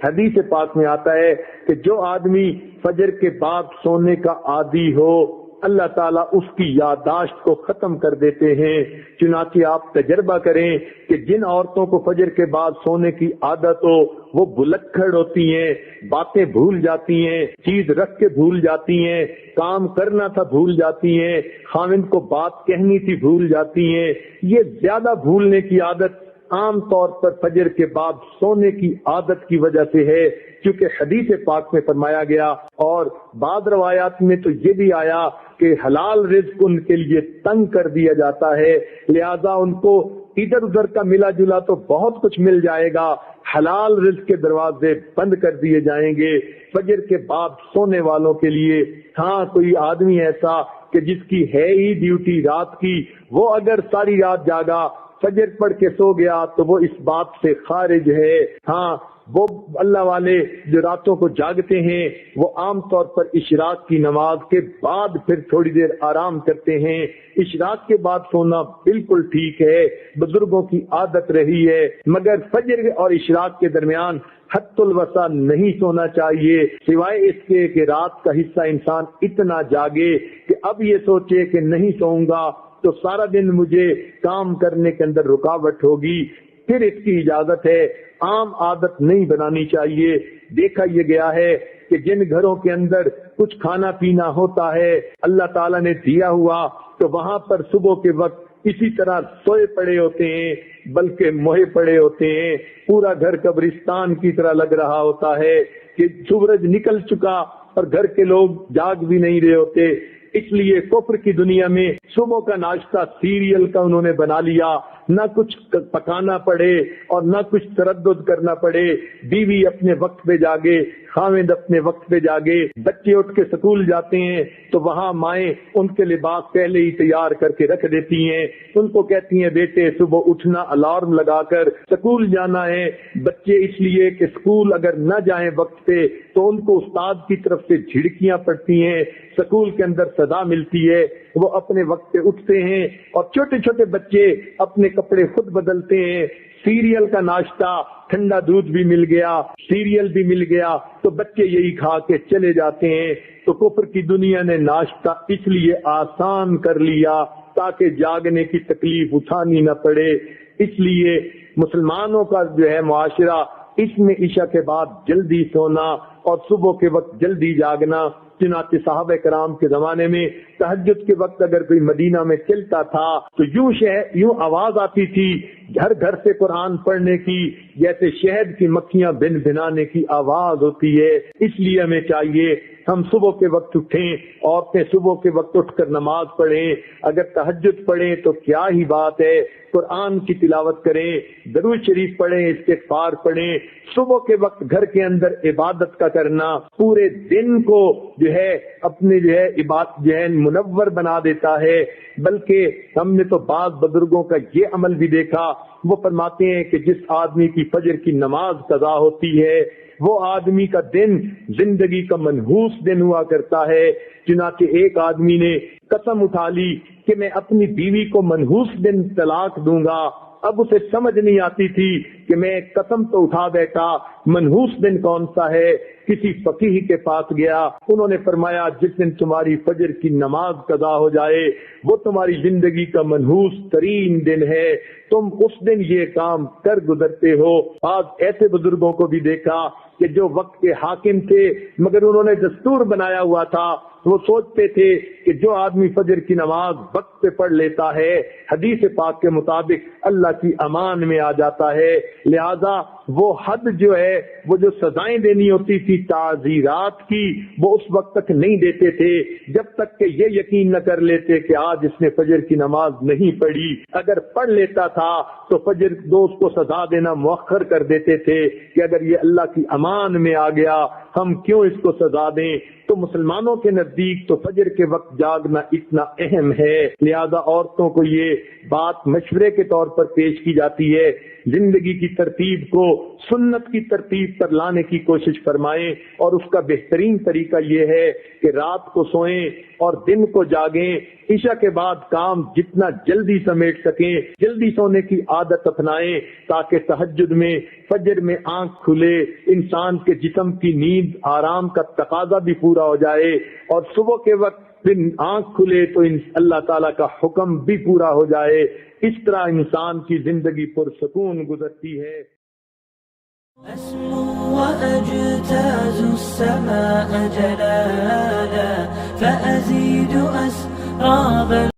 حدیث پاک میں آتا ہے کہ جو آدمی فجر کے بعد سونے کا عادی ہو اللہ تعالیٰ اس کی یادداشت کو ختم کر دیتے ہیں۔ چنانچہ آپ تجربہ کریں کہ جن عورتوں کو فجر کے بعد سونے کی عادت ہو وہ بلکھڑ ہوتی ہیں، باتیں بھول جاتی ہیں، چیز رکھ کے بھول جاتی ہیں، کام کرنا تھا بھول جاتی ہیں، خاوند کو بات کہنی تھی بھول جاتی ہیں۔ یہ زیادہ بھولنے کی عادت عام طور پر فجر کے بعد سونے کی عادت کی وجہ سے ہے، کیونکہ حدیث پاک میں فرمایا گیا اور بعض روایات میں تو یہ بھی آیا کہ حلال رزق ان کے لیے تنگ کر دیا جاتا ہے، لہذا ان کو ادھر ادھر کا ملا جلا تو بہت کچھ مل جائے گا، حلال رزق کے دروازے بند کر دیے جائیں گے فجر کے بعد سونے والوں کے لیے۔ ہاں کوئی آدمی ایسا کہ جس کی ہے ہی ڈیوٹی رات کی، وہ اگر ساری رات جاگا فجر پڑھ کے سو گیا تو وہ اس بات سے خارج ہے۔ ہاں وہ اللہ والے جو راتوں کو جاگتے ہیں وہ عام طور پر اشراق کی نماز کے بعد پھر تھوڑی دیر آرام کرتے ہیں۔ اشراق کے بعد سونا بالکل ٹھیک ہے، بزرگوں کی عادت رہی ہے، مگر فجر اور اشراق کے درمیان حد الوسع نہیں سونا چاہیے، سوائے اس کے کہ رات کا حصہ انسان اتنا جاگے کہ اب یہ سوچے کہ نہیں سوؤں گا تو سارا دن مجھے کام کرنے کے اندر رکاوٹ ہوگی، پھر اس کی اجازت ہے۔ عام عادت نہیں بنانی چاہیے۔ دیکھا یہ گیا ہے کہ جن گھروں کے اندر کچھ کھانا پینا ہوتا ہے اللہ تعالیٰ نے دیا ہوا تو وہاں پر صبح کے وقت اسی طرح سوئے پڑے ہوتے ہیں، بلکہ موہے پڑے ہوتے ہیں، پورا گھر قبرستان کی طرح لگ رہا ہوتا ہے کہ سورج نکل چکا اور گھر کے لوگ جاگ بھی نہیں رہے ہوتے۔ اس لیے کفر کی دنیا میں صبح کا ناشتہ سیریل کا انہوں نے بنا لیا، نہ کچھ پکانا پڑے اور نہ کچھ تردد کرنا پڑے، بیوی اپنے وقت پہ جاگے، خاوند اپنے وقت پہ جاگے، بچے اٹھ کے سکول جاتے ہیں تو وہاں مائیں ان کے لباس پہلے ہی تیار کر کے رکھ دیتی ہیں، ان کو کہتی ہیں بیٹے صبح اٹھنا، الارم لگا کر سکول جانا ہے۔ بچے اس لیے کہ سکول اگر نہ جائیں وقت پہ تو ان کو استاد کی طرف سے جھڑکیاں پڑتی ہیں، سکول کے اندر سزا ملتی ہے، وہ اپنے وقت پہ اٹھتے ہیں اور چھوٹے چھوٹے بچے اپنے کپڑے خود بدلتے ہیں۔ سیریل کا ناشتہ، ٹھنڈا دودھ بھی مل گیا، سیریل بھی مل گیا تو بچے یہی کھا کے چلے جاتے ہیں۔ تو کفر کی دنیا نے ناشتہ اس لیے آسان کر لیا تاکہ جاگنے کی تکلیف اٹھانی نہ پڑے۔ اس لیے مسلمانوں کا جو ہے معاشرہ اس میں عشاء کے بعد جلدی سونا اور صبح کے وقت جلدی جاگنا۔ چنانچہ صحابہ کرام کے زمانے میں تہجد کے وقت اگر کوئی مدینہ میں چلتا تھا تو یوں آواز آتی تھی گھر گھر سے قرآن پڑھنے کی، جیسے شہد کی مکھیاں بن بنانے کی آواز ہوتی ہے۔ اس لیے ہمیں چاہیے ہم صبح کے وقت اٹھیں، عورتیں صبح کے وقت اٹھ کر نماز پڑھیں، اگر تہجد پڑھیں تو کیا ہی بات ہے، قرآن کی تلاوت کریں، درود شریف پڑھیں، استغفار پڑھیں۔ صبح کے وقت گھر کے اندر عبادت کا کرنا پورے دن کو جو ہے اپنے جو ہے عبادت جو ہے منور بنا دیتا ہے۔ بلکہ ہم نے تو بعض بزرگوں کا یہ عمل بھی دیکھا، وہ فرماتے ہیں کہ جس آدمی کی فجر کی نماز قضا ہوتی ہے وہ آدمی کا دن زندگی کا منحوس دن ہوا کرتا ہے۔ چنانچہ ایک آدمی نے قسم اٹھا لی کہ میں اپنی بیوی کو منحوس دن طلاق دوں گا۔ اب اسے سمجھ نہیں آتی تھی کہ میں قسم تو اٹھا بیٹھا، منحوس دن کون سا ہے؟ کسی فقیہ کے پاس گیا، انہوں نے فرمایا جس دن تمہاری فجر کی نماز قضا ہو جائے وہ تمہاری زندگی کا منحوس ترین دن ہے، تم اس دن یہ کام کر گزرتے ہو۔ آج ایسے بزرگوں کو بھی دیکھا کہ جو وقت کے حاکم تھے مگر انہوں نے دستور بنایا ہوا تھا، وہ سوچتے تھے کہ جو آدمی فجر کی نماز وقت پہ پڑھ لیتا ہے حدیث پاک کے مطابق اللہ کی امان میں آ جاتا ہے، لہذا وہ حد جو ہے وہ جو سزائیں دینی ہوتی تھی تعزیرات کی وہ اس وقت تک نہیں دیتے تھے جب تک کہ یہ یقین نہ کر لیتے کہ آج اس نے فجر کی نماز نہیں پڑھی۔ اگر پڑھ لیتا تھا تو فجر دوست کو سزا دینا مؤخر کر دیتے تھے کہ اگر یہ اللہ کی امان میں آ گیا ہم کیوں اس کو سزا دیں۔ تو تو مسلمانوں کے نزدیک تو فجر کے وقت جاگنا اتنا اہم ہے، لہذا عورتوں کو یہ بات مشورے کے طور پر پیش کی جاتی ہے، زندگی کی ترتیب کو سنت کی ترتیب پر لانے کی کوشش فرمائیں، اور اس کا بہترین طریقہ یہ ہے کہ رات کو سوئیں اور دن کو جاگیں، عشاء کے بعد کام جتنا جلدی سمیٹ سکیں، جلدی سونے کی عادت اپنائیں تاکہ تہجد میں فجر میں آنکھ کھلے، انسان کے جسم کی نیند آرام کا تقاضا بھی پورا ہو جائے، اور صبح کے وقت پھر آنکھ کھلے تو اللہ تعالیٰ کا حکم بھی پورا ہو جائے۔ اس طرح انسان کی زندگی پرسکون گزرتی ہے۔ أسمو وأجتاز السماء جلالا فأزيد أسراب